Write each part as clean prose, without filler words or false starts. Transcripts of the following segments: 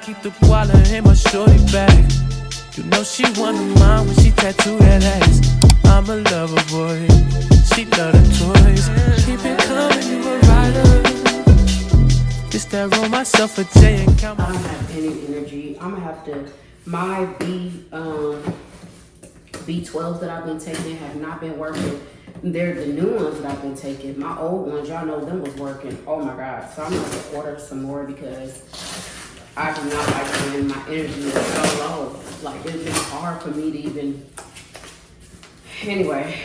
keep the koala in my shorty bag. You know she one of mine when she tattooed that ass. I'm a lover boy, she love the toys. Keep it coming, you a rider. Just that roll myself a J and count. I don't have any energy. I'm gonna have to, my B12s that I've been taking have not been working. They're the new ones that I've been taking. My old ones, y'all know them was working. Oh my God. So I'm gonna have to order some more because I do not like when my energy is so low. Like it's been hard for me to even, anyway.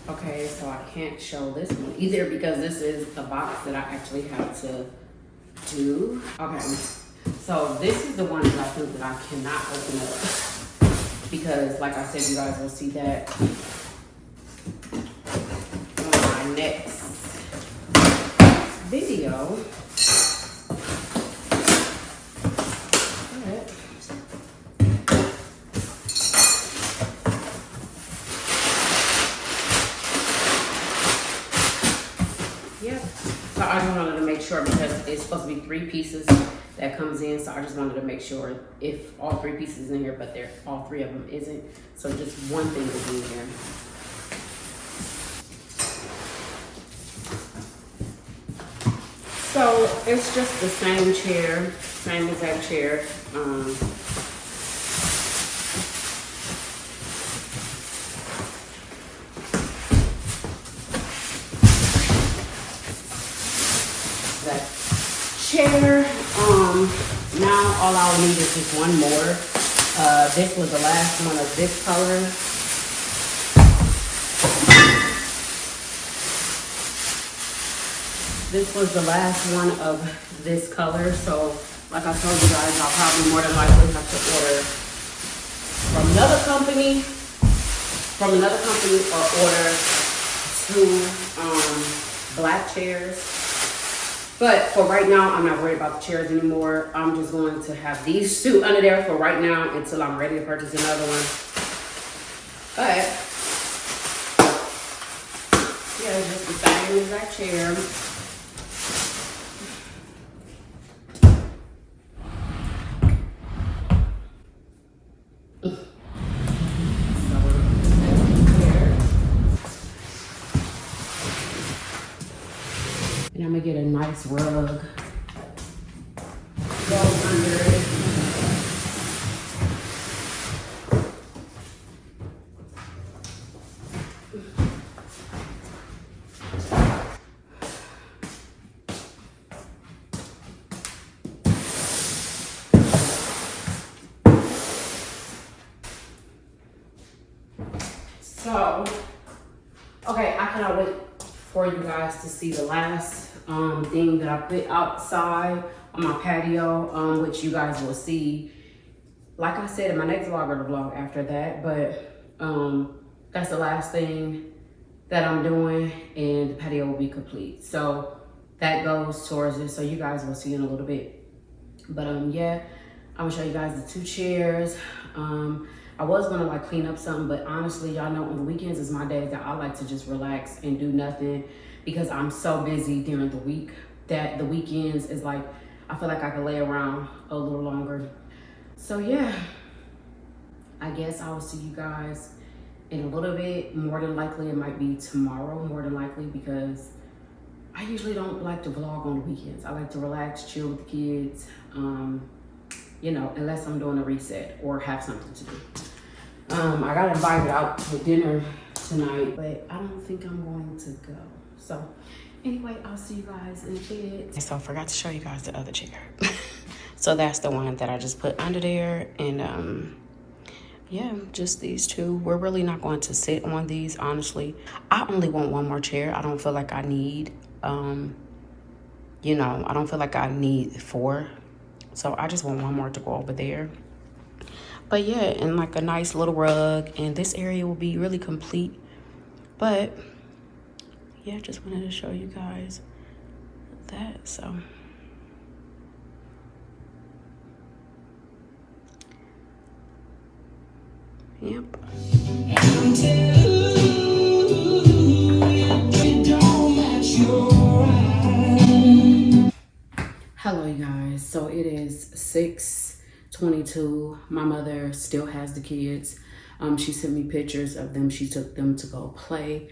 Okay, so I can't show this one either because this is a box that I actually have to do. Okay, so this is the one that I think that I cannot open up because like I said, you guys will see that on my next video. So I just wanted to make sure because it's supposed to be 3 pieces that comes in. So I just wanted to make sure if all 3 pieces in here, but all 3 of them isn't. So just one thing will be in here. So it's just the same chair, same exact chair. Chair. Now all I'll need is just one more. This was the last one of this color. This was the last one of this color. So like I told you guys, I'll probably more than likely have to order from another company or order 2 black chairs. But for right now, I'm not worried about the chairs anymore. I'm just going to have these 2 under there for right now until I'm ready to purchase another one. But yeah, it's just the same exact chair. And I'm gonna get a nice rug. Go under it. So, okay, I cannot wait for you guys to see the last thing that I put outside on my patio, which you guys will see, like I said, in my next vlog or the vlog after that. But that's the last thing that I'm doing, and the patio will be complete. So that goes towards it. So you guys will see in a little bit. But yeah, I'm gonna show you guys the 2 chairs. I was gonna like clean up something, but honestly, y'all know on the weekends is my days that I like to just relax and do nothing because I'm so busy during the week that the weekends is like, I feel like I can lay around a little longer. So yeah, I guess I will see you guys in a little bit. More than likely, it might be tomorrow, more than likely, because I usually don't like to vlog on the weekends. I like to relax, chill with the kids, you know, unless I'm doing a reset or have something to do. I got invited out to dinner tonight, but I don't think I'm going to go. So anyway, I'll see you guys in a bit. So I forgot to show you guys the other chair. So that's the one that I just put under there. And yeah, just these 2. We're really not going to sit on these, honestly. I only want one more chair. I don't feel like I need, you know, I don't feel like I need 4. So I just want one more to go over there. But yeah, and like a nice little rug, and this area will be really complete. But yeah, just wanted to show you guys that. So Yep. Hello, you guys. So it is 6:22. My mother still has the kids. She sent me pictures of them. She took them to go play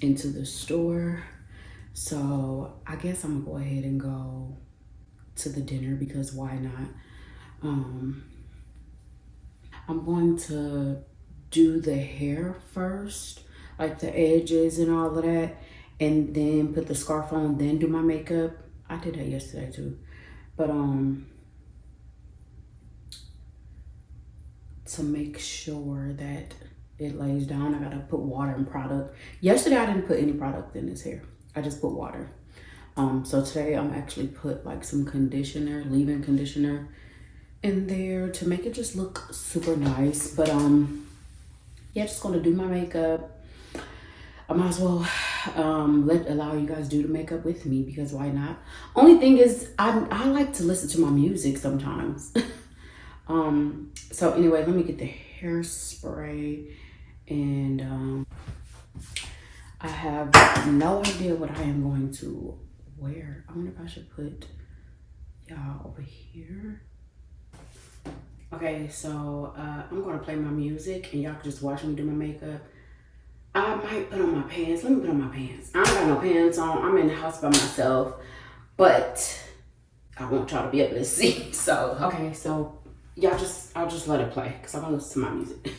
into the store. So I guess I'm gonna go ahead and go to the dinner because why not? I'm going to do the hair first, like the edges and all of that, and then put the scarf on, then do my makeup. I did that yesterday too. But to make sure that it lays down, I gotta put water and product. Yesterday I didn't put any product in this hair. I just put water. So today I'm actually put like some conditioner, leave-in conditioner in there to make it just look super nice. But yeah, just gonna do my makeup. I might as well allow you guys do the makeup with me because why not? Only thing is I like to listen to my music sometimes. So anyway, let me get the hairspray and I have no idea what I am going to wear. I wonder if I should put y'all over here. Okay, so I'm gonna play my music and y'all can just watch me do my makeup. I might put on my pants. Let me put on my pants. I don't got no pants on. I'm in the house by myself, but I want y'all to be able to see. So, okay, so I'll just let it play because I want to listen to my music.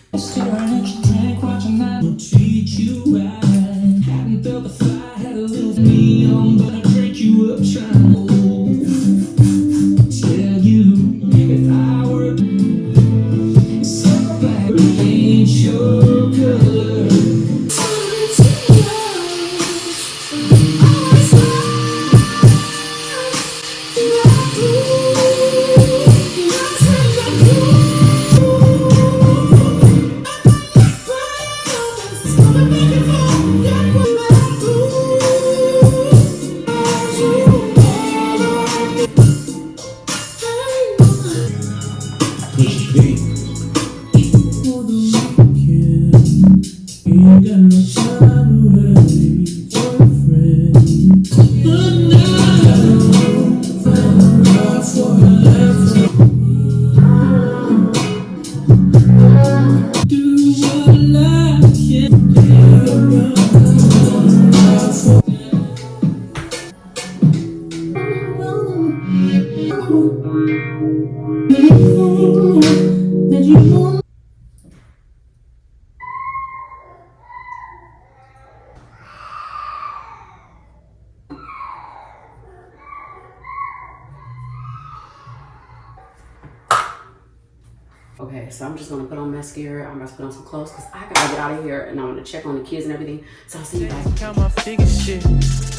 Okay, so I'm just gonna put on mascara. I'm about to put on some clothes because I gotta get out of here and I want to check on the kids and everything. So I'll see you guys. Count my figure shit.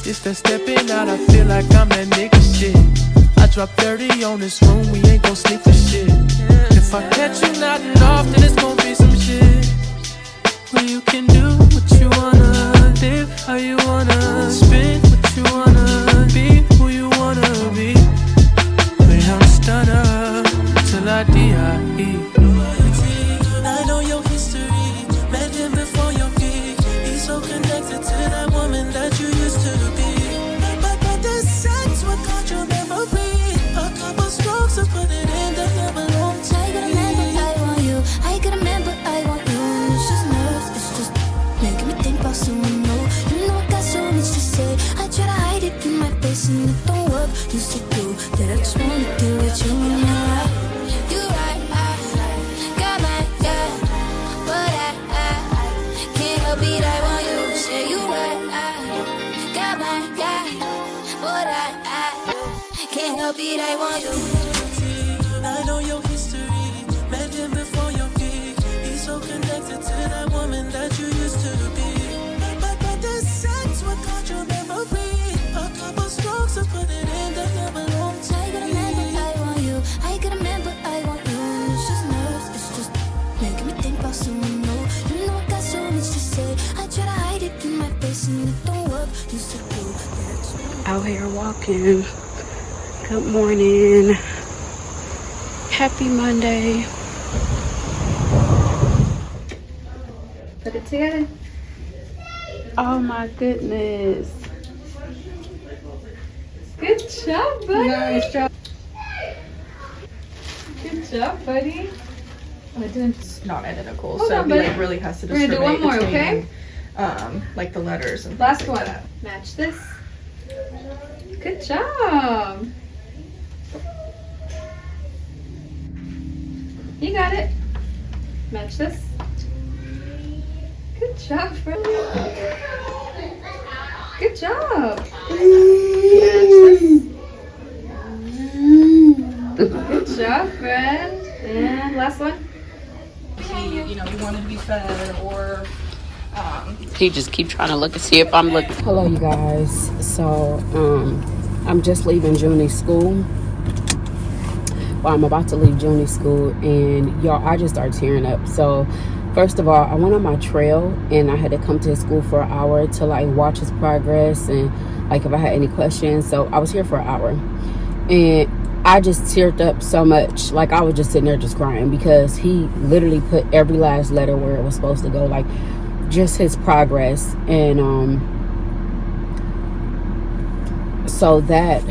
It's that stepping out, I feel like I'm that nigga shit. I drop 30 on this room, we ain't gon' sleep for shit. If I catch you nodding off, then it's gon' be some shit. Where you can do what you wanna, live how you wanna, spend what you wanna, be who you wanna be. When I'm stunner, till I die. I know your history, met him before your peak. He's so connected to that woman that you used to be. But the sex, what got your memory? A couple strokes to put it in the envelope. I gotta remember I want you. I gotta remember I want you. And it's just nerves, it's just making me think about someone new. You know I got so much to say. I try to hide it in my face and it don't work. Used to do that, I just wanna do it. You and I. You right, got my guy, but I can't help it. I want you. Say you right, got my guy, but I can't help it. I want you. I know your history, met him before your peak. He's so connected to that woman that you used to be. But the sex, what got your memory? A couple strokes to put it in the envelope. I gotta remember I want you. I gotta remember I want you. And it's just nerves, it's just making me think about someone new. You know I got so much to say. I try to hide it in my face and it don't work. Used to do that. Out here walking. Good morning. Happy Monday. Put it together. Oh my goodness. Good job, buddy. Nice job. Good job, buddy. It's not identical, Hold so on, he buddy. like really has to We're gonna do one discriminate more, okay? between like the letters and Last things like one. that. Match this. Good job. You got it. Match this. Good job, friend. Good job. Match this. Good job, friend. And last one. He wanted to be fed or He just keep trying to look and see if I'm looking. Hello, you guys. So, I'm just leaving Junie's school. Well, I'm about to leave Junie's school, and y'all, I just started tearing up. So, first of all, I went on my trail, and I had to come to his school for an hour to like watch his progress and like if I had any questions. So, I was here for an hour, and I just teared up so much. Like, I was just sitting there just crying because he literally put every last letter where it was supposed to go. Like, just his progress. And so that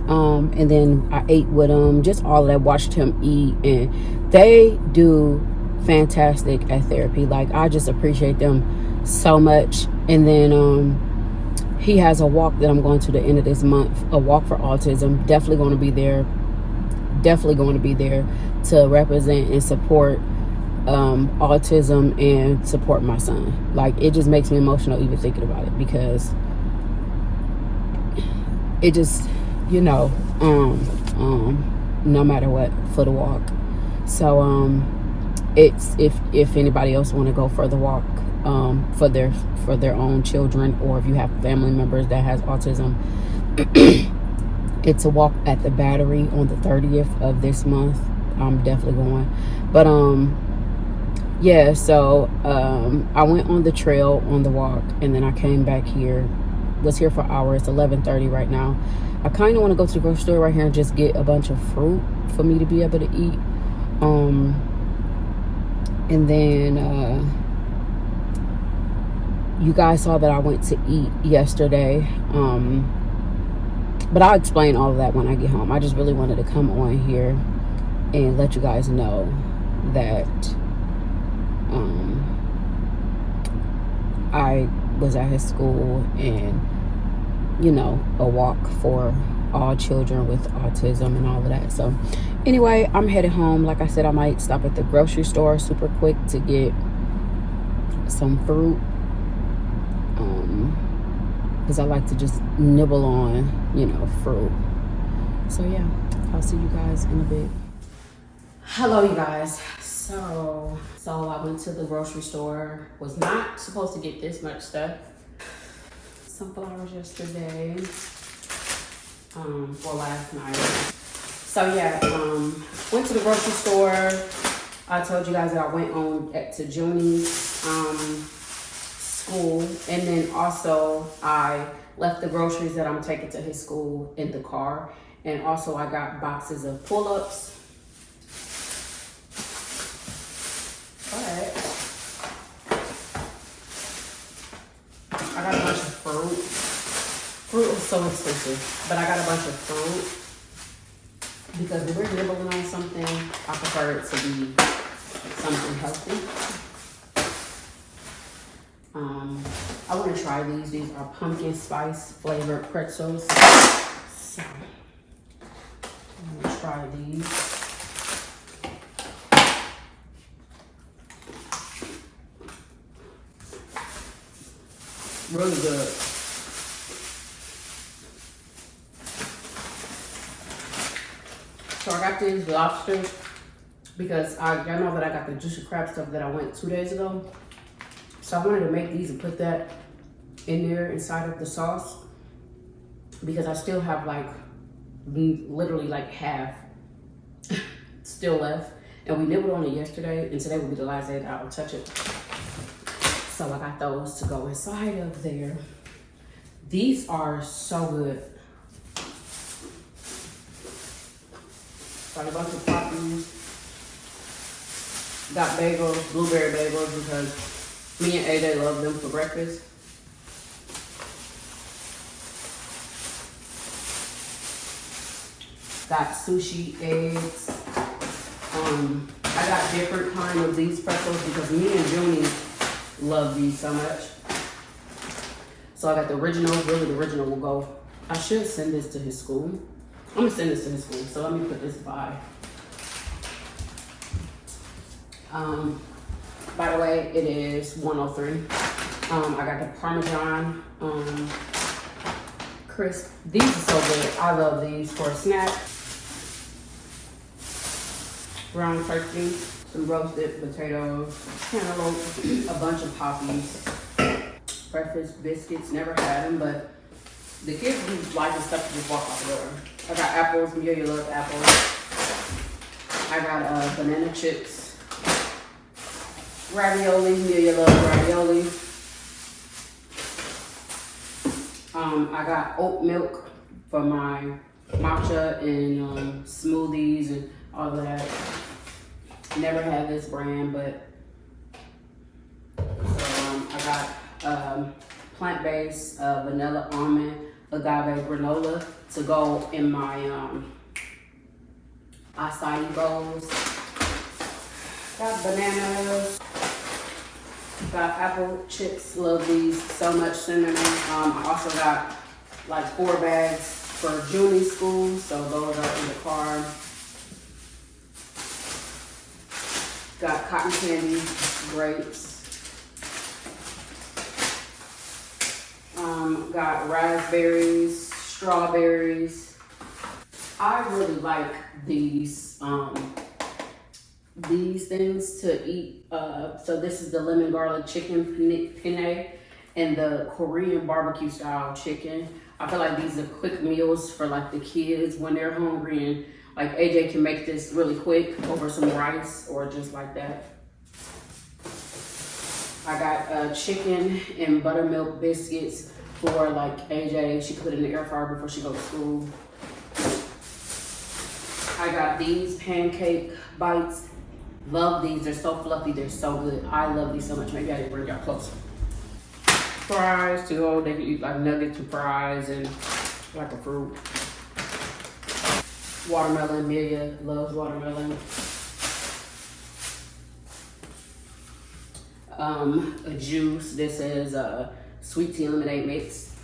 and then I ate with him, just all of that, watched him eat, and they do fantastic at therapy. Like, I just appreciate them so much. And then he has a walk that I'm going to the end of this month, a walk for autism. Definitely going to be there to represent and support autism and support my son. Like, it just makes me emotional even thinking about it, because it just, no matter what, for the walk. So it's if anybody else want to go for the walk for their own children, or if you have family members that has autism, it's a walk at the Battery on the 30th of this month. I'm definitely going. But yeah, so I went on the trail on the walk, and then I came back here, was here for an hour. It's 11:30 right now. I kind of want to go to the grocery store right here and just get a bunch of fruit for me to be able to eat. And then you guys saw that I went to eat yesterday. But I'll explain all of that when I get home. I just really wanted to come on here and let you guys know that I was at his school, and a walk for all children with autism and all of that. So anyway, I'm headed home. Like I said, I might stop at the grocery store super quick to get some fruit, because I like to just nibble on fruit. So yeah, I'll see you guys in a bit. Hello, you guys. So I went to the grocery store. Was not supposed to get this much stuff. Some flowers yesterday for last night. So yeah, went to the grocery store. I told you guys that I went on to Junie's school, and then also I left the groceries that I'm taking to his school in the car, and also I got boxes of pull-ups. But I got a bunch of fruit. Fruit is so expensive, but I got a bunch of fruit because when we're nibbling on something, I prefer it to be something healthy. I want to try these. These are pumpkin spice flavored pretzels. So I'm gonna try these. Really good. So I got these lobsters because y'all know that I got the juicy crab stuff that I went 2 days ago. So I wanted to make these and put that in there inside of the sauce, because I still have like literally like half still left, and we nibbled on it yesterday, and today will be the last day that I will touch it. So I got those to go inside of there. These are so good. Got a bunch of poppies. Got bagels, blueberry bagels, because Me and AJ love them for breakfast. Got sushi, eggs. I got different kind of these pretzels because me and Junie love these so much. So I got the original. Really, the original will go. I should send this to his school. I'm gonna send this to his school. So let me put this by. By the way, it is 103. I got the Parmesan crisp. These are so good. I love these for a snack. Ground turkey, some roasted potatoes, cantaloupe, a bunch of poppies, breakfast biscuits. Never had them, but the kids do like the stuff to just walk out the door. I got apples. Amelia loves apples. I got banana chips, ravioli. Amelia loves ravioli. I got oat milk for my matcha and smoothies and all of that. Never had this brand, but so I got plant-based vanilla almond agave granola to go in my acai bowls. Got bananas. Got apple chips. Love these so much. Cinnamon. I also got like 4 bags for Junie's school, so those are in the car. Got cotton candy, grapes. Got raspberries, strawberries. I really like these things to eat. So this is the lemon garlic chicken penne and the Korean barbecue style chicken. I feel like these are quick meals for like the kids when they're hungry, and like AJ can make this really quick over some rice or just like that. I got chicken and buttermilk biscuits for like AJ. She put in the air fryer before she goes to school. I got these pancake bites. Love these. They're so fluffy. They're so good. I love these so much. Maybe I didn't bring y'all closer. Fries to go. They can eat like nuggets and fries and like a fruit. Watermelon. Amelia loves watermelon. A juice. This is a sweet tea lemonade mix.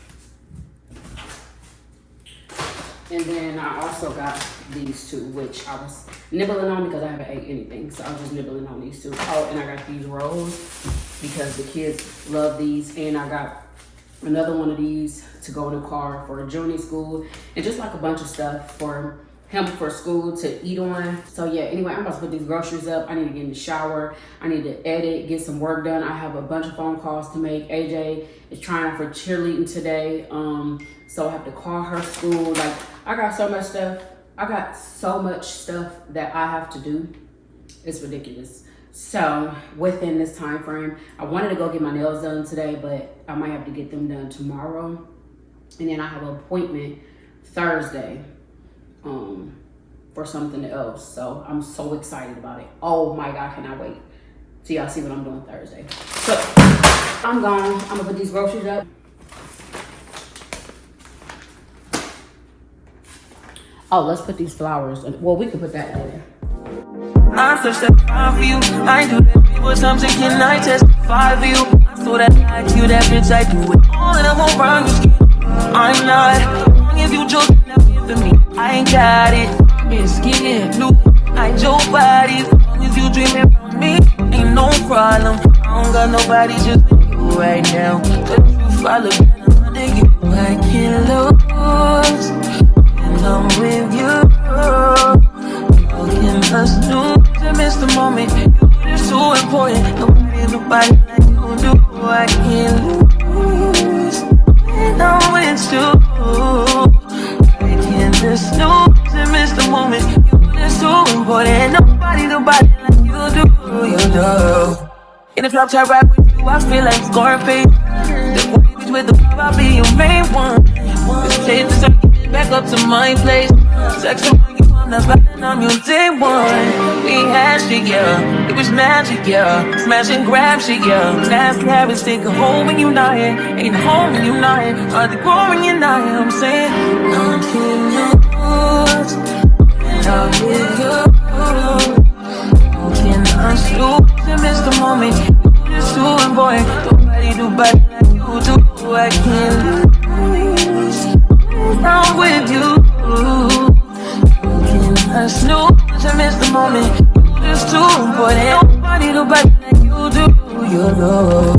And then I also got these two, which I was nibbling on because I haven't ate anything. So I was just nibbling on these two. Oh, and I got these rolls because the kids love these. And I got another one of these to go in the car for Junie school. And just like a bunch of stuff for him for school to eat on. So yeah, anyway, I'm about to put these groceries up. I need to get in the shower. I need to edit, get some work done. I have a bunch of phone calls to make. AJ is trying for cheerleading today. So I have to call her school. Like, I got so much stuff. I got so much stuff that I have to do. It's ridiculous. So within this time frame, I wanted to go get my nails done today, but I might have to get them done tomorrow. And then I have an appointment Thursday for something else. So I'm so excited about it. Oh my God, cannot wait till y'all see what I'm doing Thursday. So I'm gone. I'm gonna put these groceries up. Oh, let's put these flowers. Well, we could put that later. I search that fire for you. I do that people something. Can I testify for you? I saw that I like you, that bitch. I do it all and I won't run your skin. I'm not wrong if you just not for me. I ain't got it. Been skin blue. I your body. As long as you dreaming about me, ain't no problem. I don't got nobody just like you right now. The truth I look under you. I can't lose. I'm with you. How can us do to miss the moment? You're so important. Nobody like you do. I can't lose. And I'm with you. I can't just snooze and miss the moment. You're so important. Nobody like you do. You do. In the drop top ride with you, I feel like Scarface. The boy with the pop, I'll be your main one. Just take the circuit back up to my place. Sex from you on us riding on your day one. We had shit, yeah. It was magic, yeah. Smash and grab shit, yeah. Last carrots take a hold when you're not here. Ain't home when you're not here. Are they grow when you're not here? I'm saying, nothing knows. Now with you. Can I sloop to miss the moment? You just doing, boy. Nobody do better like you do. I can't lose. I'm with you. Can I snoop to miss the moment? You just doing, boy. Nobody do better like you do. You know.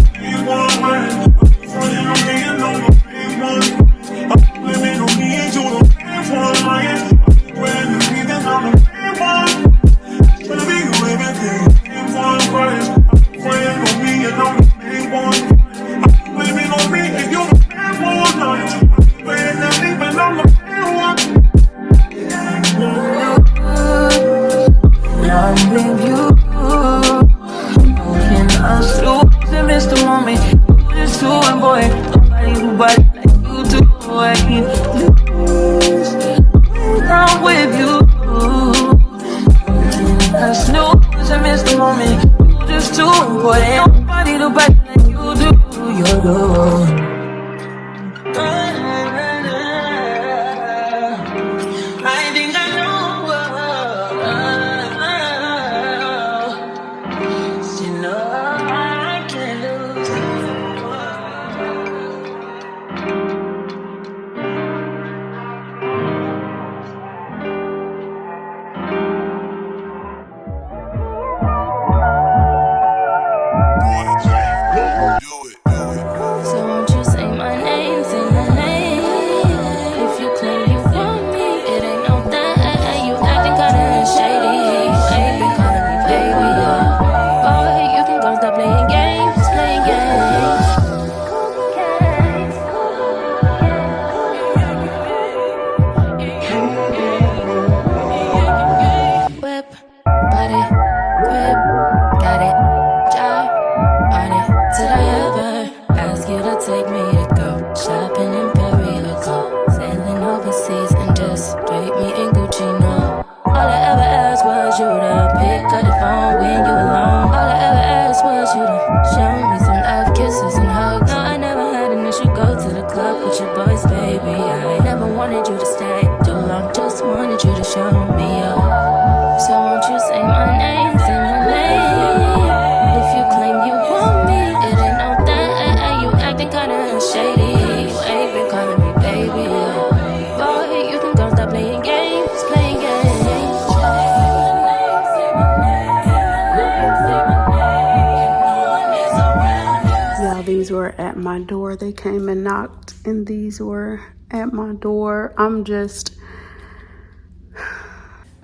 These were at my door. They came and knocked, and these were at my door. I'm just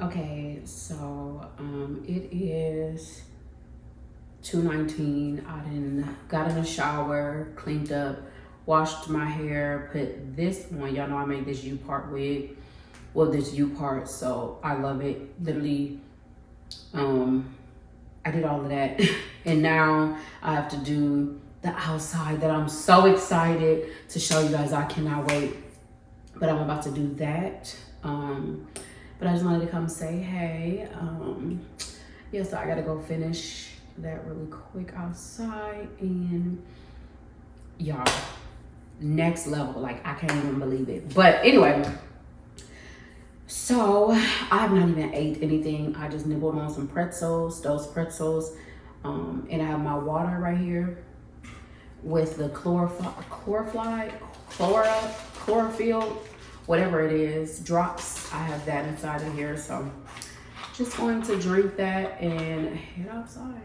okay. So it is 2:19. I done got in the shower, cleaned up, washed my hair, put this on. Y'all know I made this U-part wig. Well, this U-part, so I love it. Literally, I did all of that, and now I have to do the outside that I'm so excited to show you guys. I cannot wait, but I'm about to do that. But I just wanted to come say hey. Yeah, so I gotta go finish that really quick outside, and y'all, next level. Like, I can't even believe it. But anyway, so I have not even ate anything. I just nibbled on some pretzels, those pretzels, and I have my water right here with the chlorophyll, whatever it is, drops. I have that inside of here, so just going to drink that and head outside.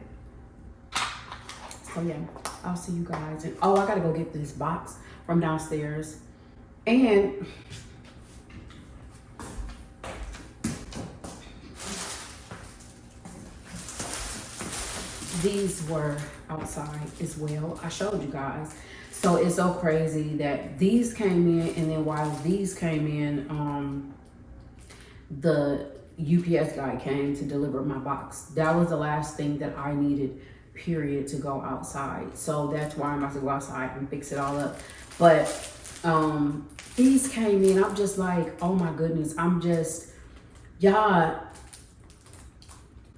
So yeah, I'll see you guys. And oh, I gotta go get this box from downstairs. And these were outside as well. I showed you guys. So it's so crazy that these came in, and then while these came in, the UPS guy came to deliver my box. That was the last thing that I needed, period, to go outside. So that's why I'm about to go outside and fix it all up. But these came in. I'm just like, oh my goodness. Y'all,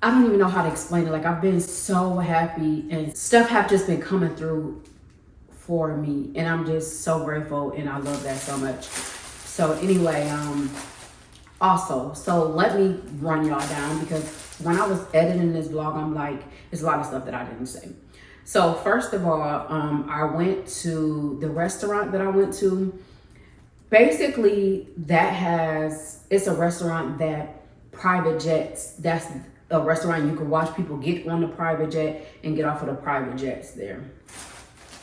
I don't even know how to explain it. Like, I've been so happy and stuff have just been coming through for me. And I'm just so grateful and I love that so much. So anyway, also, so let me run y'all down because when I was editing this vlog, I'm like, there's a lot of stuff that I didn't say. So first of all, I went to the restaurant that I went to. Basically, it's a restaurant that private jets, that's a restaurant you can watch people get on the private jet and get off of the private jets there.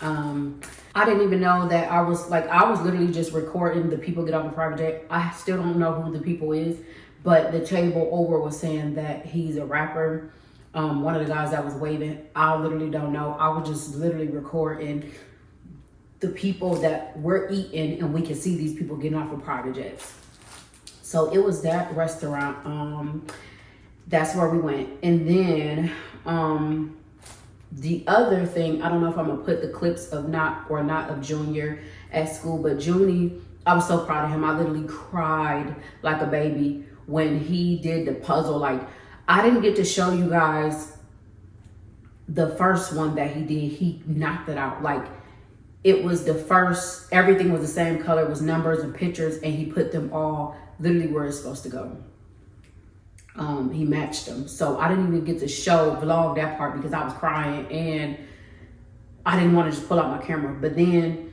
I didn't even know that I was literally just recording the people get off the private jet. I still don't know who the people is, but the table over was saying that he's a rapper. One of the guys that was waving, I literally don't know. I was just literally recording the people that we're eating and we can see these people getting off of private jets. So it was that restaurant. That's where we went. And then the other thing, I don't know if I'm gonna put the clips of not of Junior at school, but Junie, I was so proud of him. I literally cried like a baby when he did the puzzle. Like, I didn't get to show you guys the first one that he did. He knocked it out. Like, it was the first, everything was the same color, it was numbers and pictures, and he put them all literally where it's supposed to go. He matched them. So I didn't even get to vlog that part because I was crying and I didn't want to just pull out my camera. But then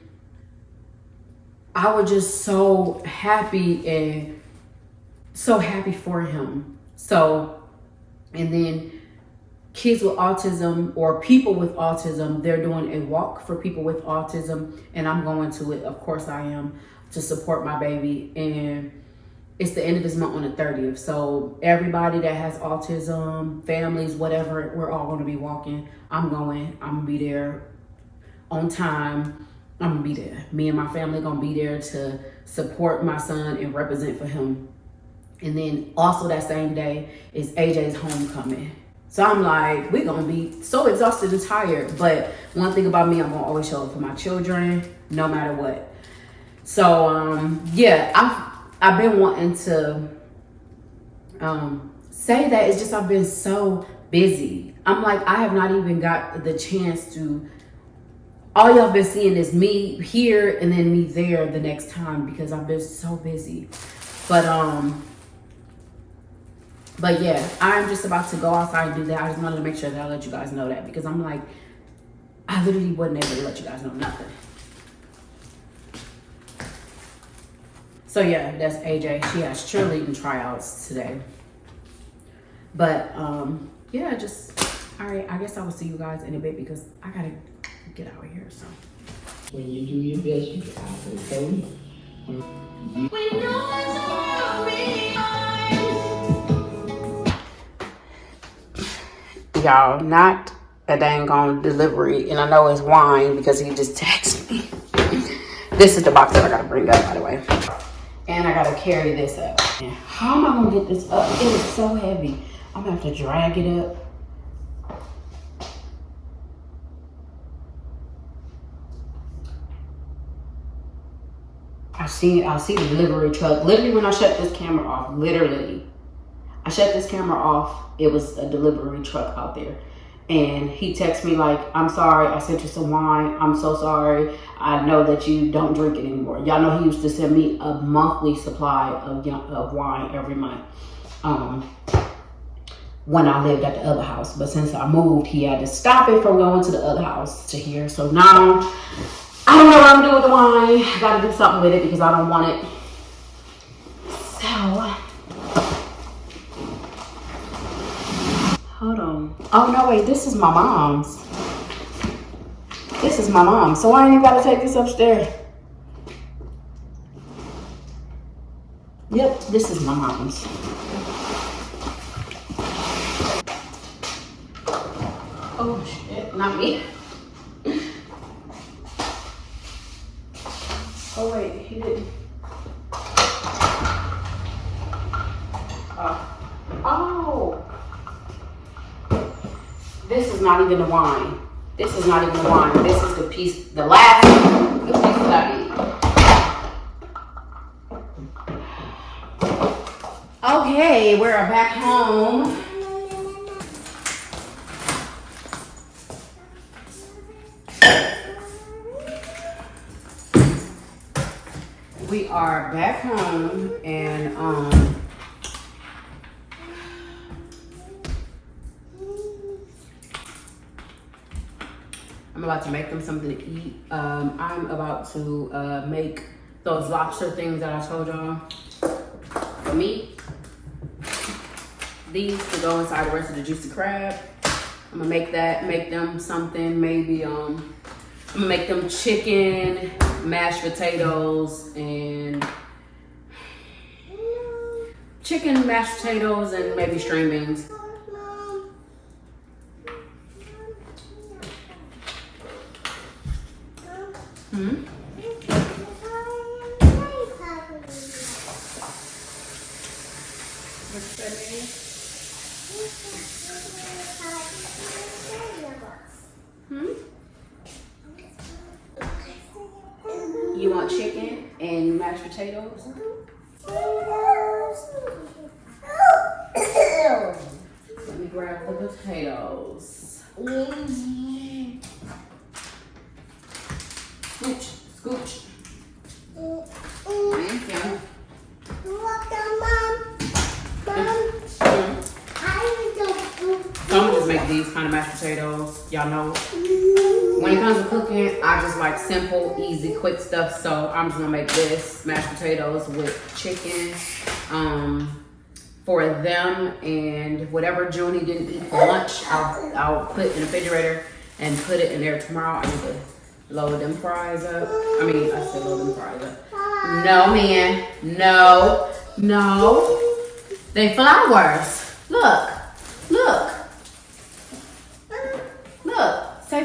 I was just so happy and so happy for him. So, and then kids with autism or people with autism, they're doing a walk for people with autism, and I'm going to it. Of course I am, to support my baby. And it's the end of this month on the 30th. So everybody that has autism, families, whatever, we're all going to be walking. I'm going to be there on time. I'm going to be there. Me and my family going to be there to support my son and represent for him. And then also that same day is AJ's homecoming. So I'm like, we're going to be so exhausted and tired. But one thing about me, I'm going to always show up for my children, no matter what. So, yeah, I've been wanting to say that. It's just I've been so busy. I'm like, I have not even got the chance to, all y'all been seeing is me here and then me there the next time because I've been so busy. But yeah, I'm just about to go outside and do that. I just wanted to make sure that I let you guys know that because I'm like, I literally wasn't able to let you guys know nothing. So yeah, that's AJ. She has cheerleading tryouts today. But yeah, just, all right, I guess I will see you guys in a bit because I gotta get out of here, so. When you do your best, you can okay? When no one's around me. Y'all, not a dang on delivery, and I know it's wine because he just texted me. This is the box that I gotta bring up, by the way. And I gotta carry this up. How am I gonna get this up? It is so heavy. I'm gonna have to drag it up. I see the delivery truck. Literally when I shut this camera off, I shut this camera off, it was a delivery truck out there. And he texted me like, I'm sorry, I sent you some wine. I'm so sorry. I know that you don't drink it anymore. Y'all know he used to send me a monthly supply of wine every month when I lived at the other house. But since I moved, he had to stop it from going to the other house to here. So now, I don't know what I'm going to do with the wine. I got to do something with it because I don't want it. So, hold on. Oh, no, wait. This is my mom's. This is my mom. So I ain't even got to take this upstairs. Yep, this is my mom's. Oh, shit. Not me. Oh, wait. He didn't. Oh. This is not even the wine. This is not even the wine. This is the piece, the last piece that I need. Okay, we're back home. We are back home and I'm about to make them something to eat. I'm about to make those lobster things that I told y'all for me. These to go inside the rest of the juicy crab. I'm gonna make them something, maybe I'm gonna make them chicken, mashed potatoes, and chicken, mashed potatoes, and maybe string beans. You want chicken and mashed potatoes? Let me grab the potatoes. Scooch, scooch. Thank you. So I'm gonna just make these kind of mashed potatoes. Y'all know, when it comes to cooking, I just like simple, easy, quick stuff. So I'm just gonna make this mashed potatoes with chicken for them, and whatever Junie didn't eat for lunch, I'll put in the refrigerator and put it in there tomorrow. I need to load them fries up. I said load them fries up. No, man, no. They flowers. Look. Say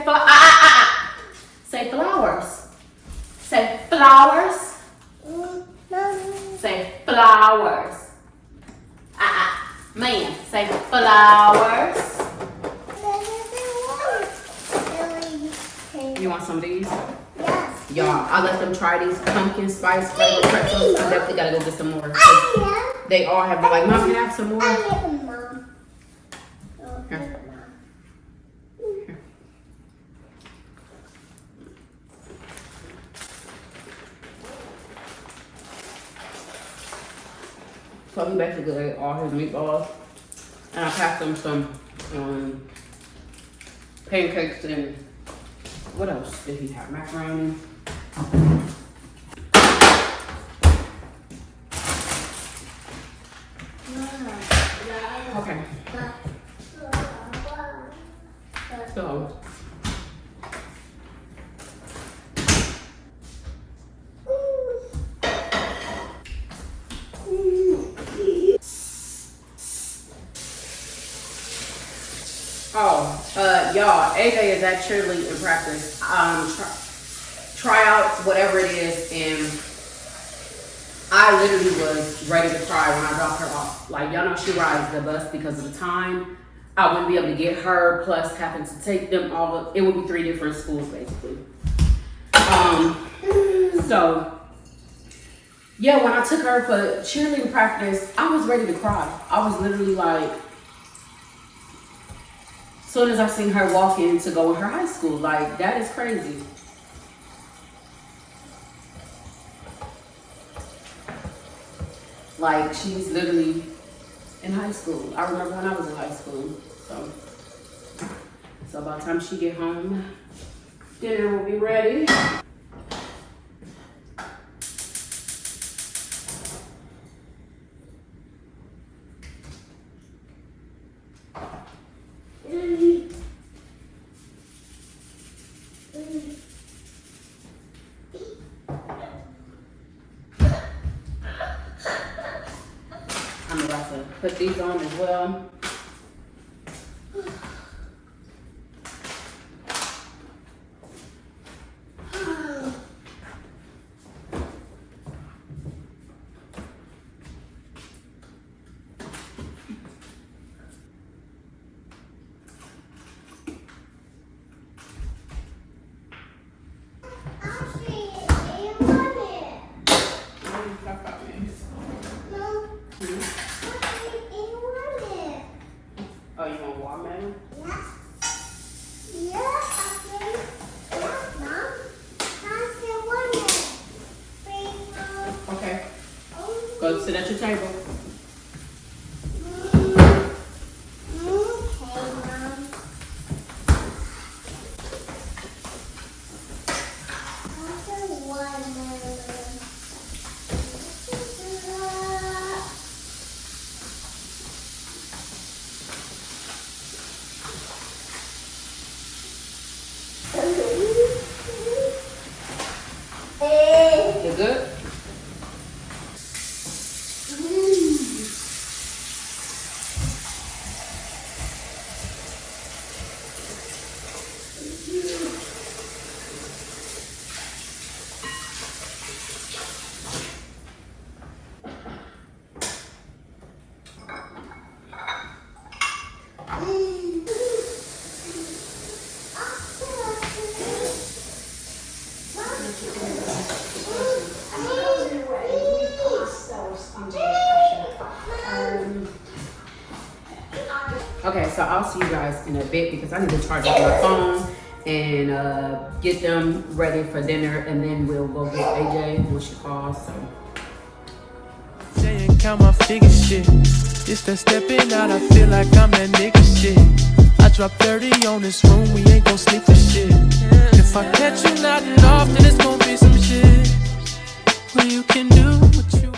Say flowers. Say flowers. Say flowers. Man, say flowers. You want some of these? Yes. Y'all, I let them try these pumpkin spice flavor pretzels. I definitely gotta go get some more. They all have, they're like, Mom, can I have some more? Here. So he basically ate all his meatballs, and I packed him some pancakes and what else did he have? Macaroni. Okay. So. Y'all, AJ is at cheerleading practice, tryouts, whatever it is, and I literally was ready to cry when I dropped her off. Like, y'all know she rides the bus because of the time. I wouldn't be able to get her, plus having to take them all. It would be 3 different schools, basically. So, yeah, when I took her for cheerleading practice, I was ready to cry. I was literally like, as soon as I seen her walk in to go in her high school, like, that is crazy. Like, she's literally in high school. I remember when I was in high school. So by the time she get home, dinner will be ready. I'm about to put these on as well. sit at your table. You good? Okay, so I'll see you guys in a bit because I need to charge up my phone and get them ready for dinner, and then we'll go get AJ when she calls. So. Say and count my figure shit. It's that stepping out, I feel like I'm that nigga shit. I drop 30 on this room, we ain't gon' sleep for shit. If I catch you nodding off, then it's gon' be some shit where you can do what you